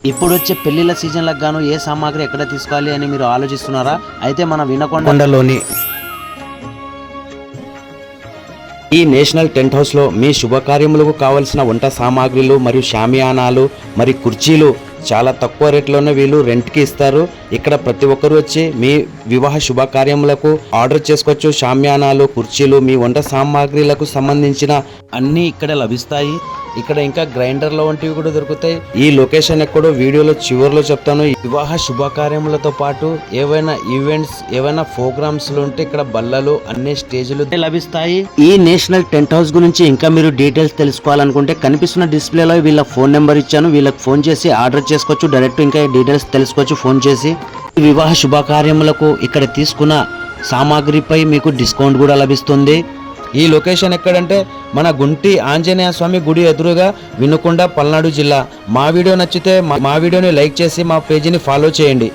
ఇప్పుడు వచ్చే పెళ్లిళ్ళ సీజన్లకు గాను ఏ సామాగ్రి ఎక్కడ తీసుకోవాలి అని మీరు ఆలోచిస్తున్నారా? అయితే మన వినకొండలోని ఈ నేషనల్ టెంట్ హౌస్ లో మీ శుభకార్యములకు కావలసిన వంట సామాగ్రిలు మరియు షామియానాలు మరియు కుర్చీలు చాలా తక్కువ రేట్లోనే వీళ్ళు రెంట్కి ఇస్తారు. ఇక్కడ ప్రతి ఒక్కరు వచ్చి మీ వివాహ శుభకార్యములకు ఆర్డర్ చేసుకోవచ్చు. షామియానాలు, కుర్చీలు, మీ వంట సామాగ్రిలకు సంబంధించిన అన్నీ ఇక్కడ లభిస్తాయి. ఇక్కడ ఇంకా గ్రైండర్ల వంటివి కూడా దొరుకుతాయి. ఈ లొకేషన్ ఎక్కడో వీడియోలో చివరిలో చెప్తాను. వివాహ శుభకార్యములతో పాటు ఏవైనా ఈవెంట్స్, ఏవైనా ప్రోగ్రామ్స్ ఉంటే ఇక్కడ బల్లలు, అన్ని స్టేజ్లు లభిస్తాయి. ఈ నేషనల్ టెంట్ హౌస్ గురించి ఇంకా మీరు డీటెయిల్స్ తెలుసుకోవాలనుకుంటే కనిపిస్తున్న డిస్ప్లేలో వీళ్ళ ఫోన్ నెంబర్ ఇచ్చాను. వీళ్ళకి ఫోన్ చేసి ఆర్డర్ చేసుకోవచ్చు. డైరెక్ట్ ఇంకా డీటెయిల్స్ తెలుసుకోవచ్చు ఫోన్ చేసి. వివాహ శుభకార్యములకు ఇక్కడ తీసుకున్న సామాగ్రిపై మీకు డిస్కౌంట్ కూడా లభిస్తుంది. ఈ లొకేషన్ ఎక్కడంటే మన గుంటి ఆంజనేయ స్వామి గుడి ఎదురుగా, వినుకొండ, పల్నాడు జిల్లా. మా వీడియో నచ్చితే మా వీడియోని లైక్ చేసి మా పేజీని ఫాలో చేయండి.